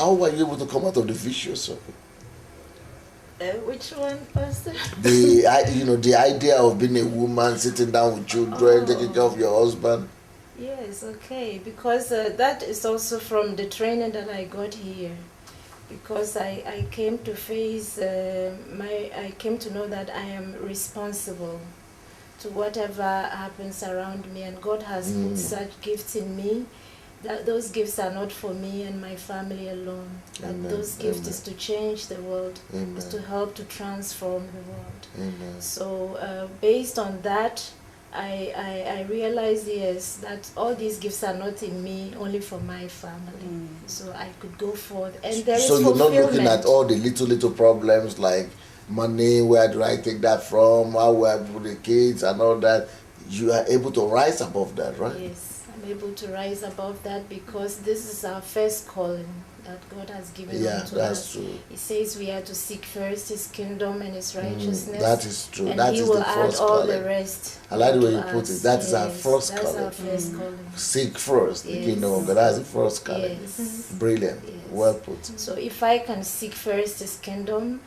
how were you able to come out of the vicious circle? Which one, Pastor? The idea of being a woman, sitting down with children, taking care of your husband. Yes, okay, because that is also from the training that I got here. Because I came to face I came to know that I am responsible to whatever happens around me, and God has put such gifts in me. That those gifts are not for me and my family alone. That those gifts is to change the world, is to help to transform the world. Amen. So based on that, I realized, yes, that all these gifts are not in me, only for my family. So I could go forth, and there is fulfillment. So you're not looking at all the little problems like money, where do I take that from, how will I put the kids and all that. You are able to rise above that, right? Yes, I'm able to rise above that because this is our first calling that God has given unto us. Yeah, that's true. He says we are to seek first His kingdom and His righteousness. That is true. And that He is will the add first all calling. the rest. I like the way you to put us. it. That is our Yes, first that's calling. our first calling. Seek first the kingdom of God. That's the first calling. Yes. Brilliant. Yes. Well put. So if I can seek first His kingdom,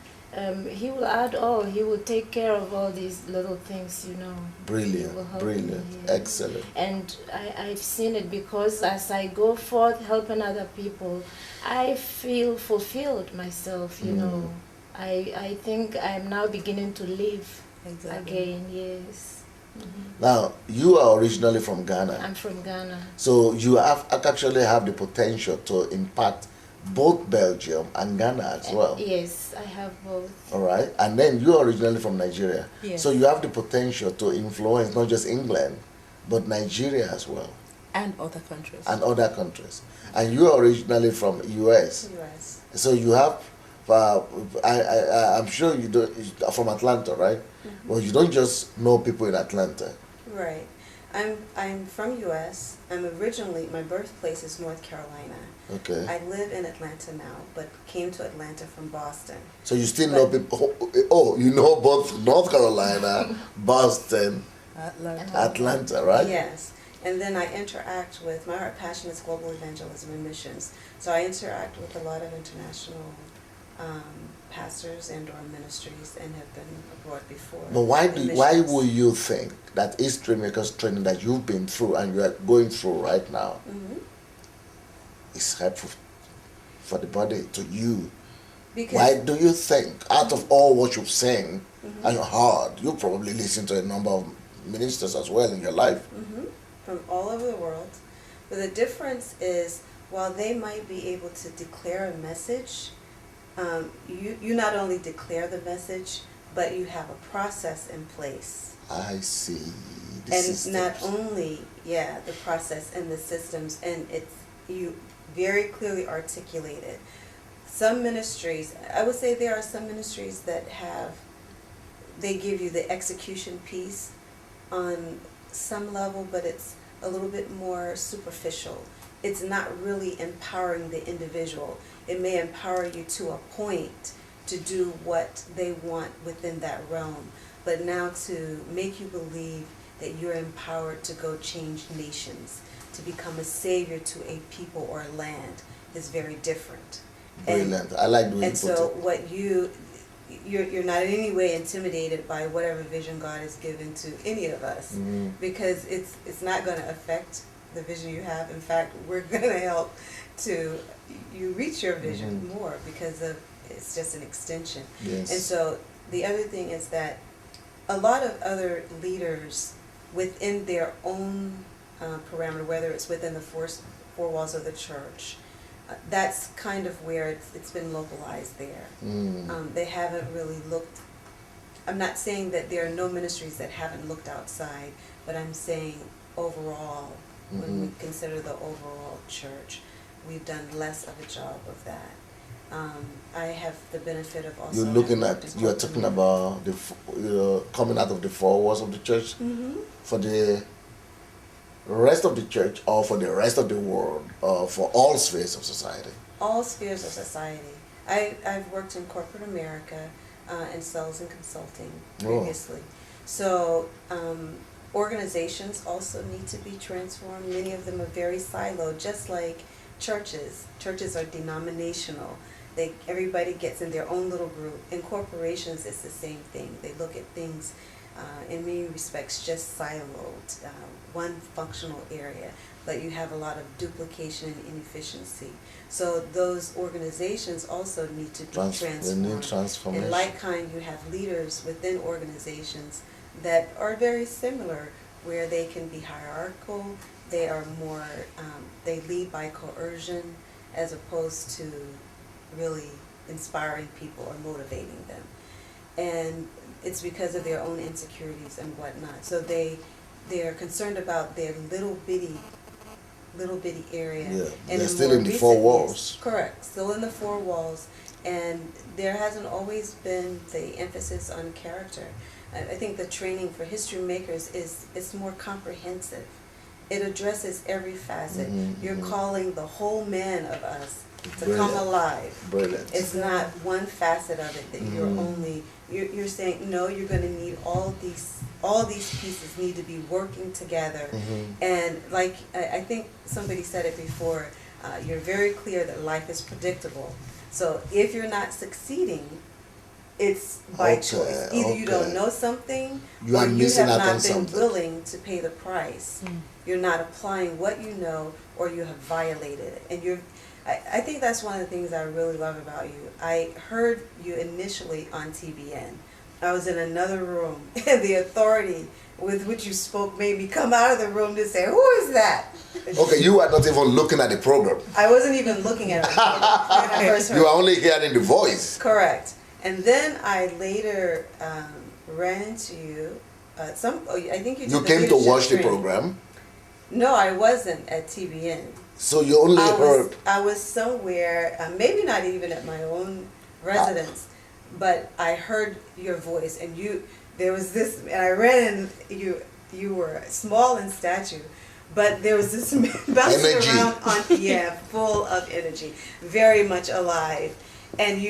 He will add all. He will take care of all these little things, you know. Brilliant. He will help Brilliant. me, yeah. Excellent. And I've seen it because as I go forth helping other people, I feel fulfilled myself, you know. I think I'm now beginning to live again, yes. Now, you are originally from Ghana. I'm from Ghana. So you actually have the potential to impact both Belgium and Ghana as well. Yes, I have both. All right. And then you're originally from Nigeria. Yes. So you have the potential to influence not just England, but Nigeria as well. And other countries. And other countries. And you are originally from US. US. So you have, I'm sure you don't, from Atlanta, right? Well, you don't just know people in Atlanta. Right. I'm from US. I'm originally, my birthplace is North Carolina. Okay. I live in Atlanta now, but came to Atlanta from Boston. So you still know people, you know both North Carolina, Boston, Atlanta, right? Yes. And then I interact with, my heart passion is global evangelism and missions. So I interact with a lot of international pastors and or ministries and have been abroad before. But why will you think that History Makers training that you've been through and you are going through right now is helpful for the body, to you? Because why do you think, out of all what you've seen and heard, you probably listen to a number of ministers as well in your life? From all over the world. But the difference is, while they might be able to declare a message, you not only declare the message, but you have a process in place. I see. And not only, the process and the systems, and you very clearly articulate it. Some ministries, I would say there are some ministries that they give you the execution piece on some level, but it's a little bit more superficial. It's not really empowering the individual. It may empower you to a point to do what they want within that realm, but now to make you believe that you're empowered to go change nations, to become a savior to a people or a land is very different. Brilliant. I like the way you put it. And so what you're not in any way intimidated by whatever vision God has given to any of us, because it's not going to affect the vision you have. In fact, we're going to help to you reach your vision more because it's just an extension. Yes. And so the other thing is that a lot of other leaders within their own parameter, whether it's within the four walls of the church, that's kind of where it's been localized there. They haven't really looked. I'm not saying that there are no ministries that haven't looked outside, but I'm saying overall, when we consider the overall church, we've done less of a job of that. I have the benefit of also. You're talking about coming out of the four walls of the church for the rest of the church, or for the rest of the world, or for all spheres of society? All spheres of society. I've worked in corporate America in sales and consulting previously. So organizations also need to be transformed. Many of them are very siloed, just like churches are denominational. Everybody gets in their own little group. In corporations, it's the same thing. They look at things in many respects just siloed, one functional area, but you have a lot of duplication and inefficiency. So those organizations also need to be transformed. They need transformation. In like kind, you have leaders within organizations that are very similar, where they can be hierarchical. They are more, they lead by coercion as opposed to really inspiring people or motivating them. And it's because of their own insecurities and whatnot. So they're concerned about their little bitty area. Yeah, and they're still in the four walls. Correct, still in the four walls. And there hasn't always been the emphasis on character. I think the training for history makers is more comprehensive. It addresses every facet. You're calling the whole man of us to come alive. Brilliant. It's not one facet of it that you're saying, no, you're going to need all these pieces need to be working together. And like I think somebody said it before, you're very clear that life is predictable. So if you're not succeeding, it's by choice. Either you don't know something, or you have not been willing to pay the price. You're not applying what you know, or you have violated it. And I think that's one of the things I really love about you. I heard you initially on TBN. I was in another room, and the authority with which you spoke made me come out of the room to say, "Who is that?" Okay, you were not even looking at the program. I wasn't even looking at it when I first heard. You were only hearing the voice. Correct. And then I later ran into you. I think you did You the came to leadership watch the training. program? No, I wasn't at TBN. So you only heard? I was somewhere, maybe not even at my own residence, but I heard your voice, and there was this, and I ran in, you were small in stature, but there was this bouncing around full of energy, very much alive. And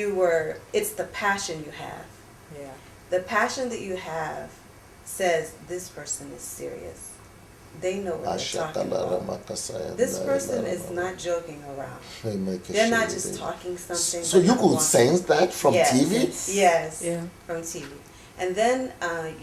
it's the passion you have. Yeah. The passion that you have says this person is serious. They know what they're talking about. This person is not joking around. They're not just talking something. So you could sense that from TV? Yes, yeah. From TV. And then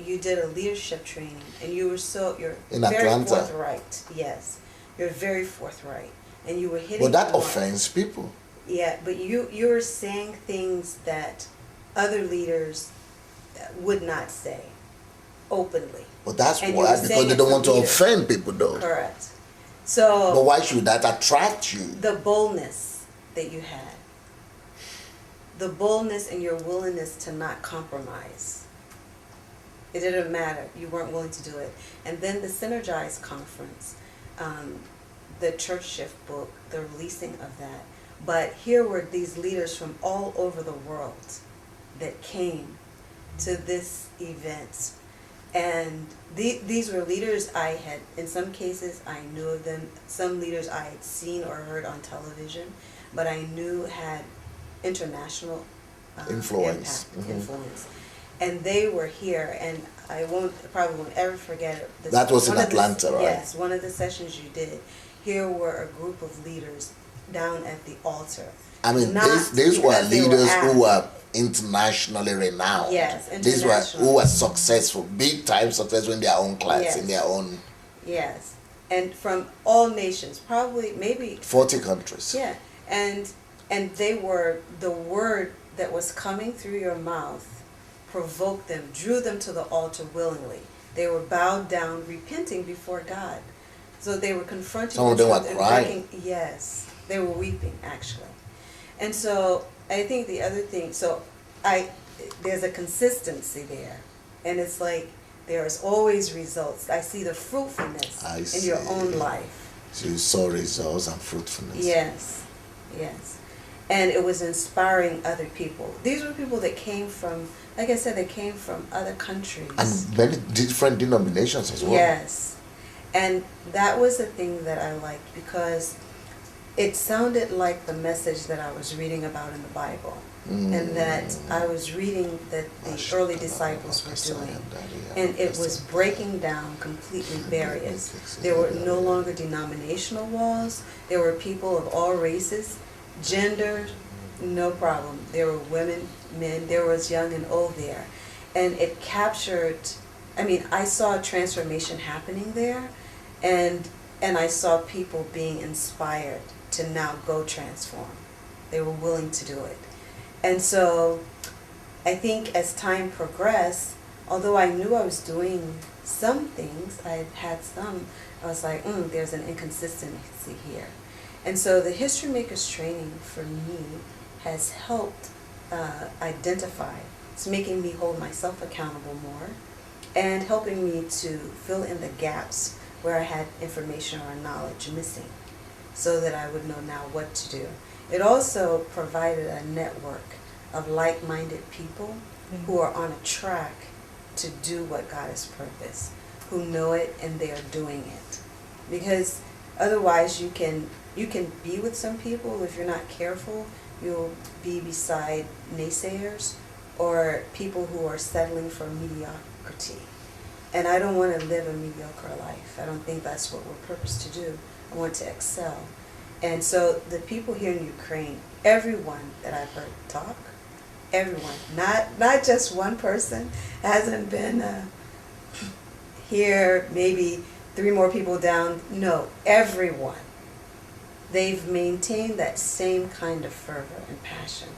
you did a leadership training, and you're in very Atlanta. forthright. Yes, you're very forthright, and you were hitting. But that offends people. Yeah, but you were saying things that other leaders would not say openly. But that's And why, because they don't want to offend people, though. Correct. So. But why should that attract you? The boldness that you had, the boldness and your willingness to not compromise. It didn't matter. You weren't willing to do it. And then the Synergize conference, the Church Shift book, the releasing of that. But here were these leaders from all over the world that came to this event. And these were leaders I had, in some cases, I knew of them. Some leaders I had seen or heard on television, but I knew had international influence. Influence. And they were here, and I probably won't ever forget it. That was in Atlanta, right? Yes, one of the sessions you did. Here were a group of leaders down at the altar. I mean, these were leaders who were internationally renowned. Yes, these were who were successful, big time successful in their own class, yes. in their own. Yes, and from all nations, probably maybe 40 countries. Yeah, and they were, the word that was coming through your mouth provoked them, drew them to the altar willingly. They were bowed down, repenting before God. So they were confronting. Some of them were crying. Yes, they were weeping actually. And so I think the other thing, there's a consistency there, and it's like there's always results. I see the fruitfulness in your own life. So you saw results and fruitfulness. Yes, yes. And it was inspiring other people. These were people that came from, like I said, they came from other countries. And many different denominations as well. Yes. And that was the thing that I liked, because it sounded like the message that I was reading about in the Bible, and that I was reading that the early disciples were doing. And it was breaking down completely barriers. There were no longer denominational walls. There were people of all races, gender, no problem. There were women, men, there was young and old there. And it captured, I mean, I saw a transformation happening there, and I saw people being inspired to now go transform. They were willing to do it. And so I think as time progressed, although I knew I was doing some things, I had some, I was like, there's an inconsistency here. And so the History Makers training for me has helped identify. It's making me hold myself accountable more and helping me to fill in the gaps where I had information or knowledge missing so that I would know now what to do. It also provided a network of like-minded people who are on a track to do what God has purposed, who know it and they are doing it. Because otherwise you can be with some people, if you're not careful, you'll be beside naysayers or people who are settling for mediocrity. And I don't want to live a mediocre life. I don't think that's what we're purposed to do. I want to excel. And so the people here in Ukraine, everyone that I've heard talk, everyone, not just one person, hasn't been here, maybe 3 more people down. No, everyone. They've maintained that same kind of fervor and passion.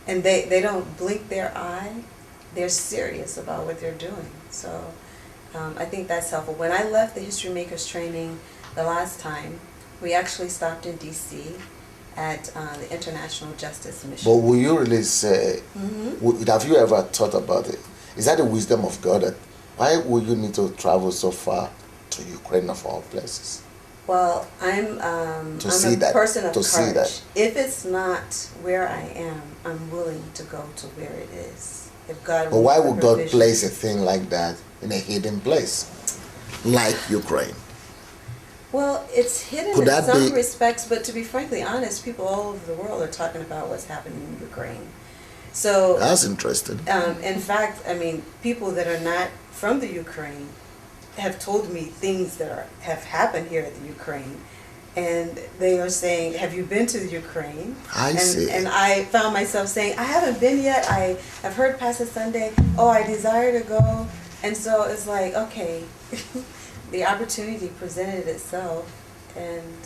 And they don't blink their eye. They're serious about what they're doing. So I think that's helpful. When I left the History Makers training the last time, we actually stopped in D.C. at the International Justice Mission. But will you really say, have you ever thought about it? Is that the wisdom of God? That why would you need to travel so far to Ukraine of all places? Well, I'm a person of courage. If it's not where I am, I'm willing to go to where it is. If God. But why would God place a thing like that in a hidden place, like Ukraine? Well, it's hidden in some respects, but to be frankly honest, people all over the world are talking about what's happening in Ukraine. So that's interesting. In fact, I mean, people that are not from the Ukraine have told me things that have happened here at the Ukraine, and they are saying, "Have you been to the Ukraine?" I see. And I found myself saying, "I haven't been yet. I have heard Pastor Sunday. Oh, I desire to go," and so it's like, okay. The opportunity presented itself, and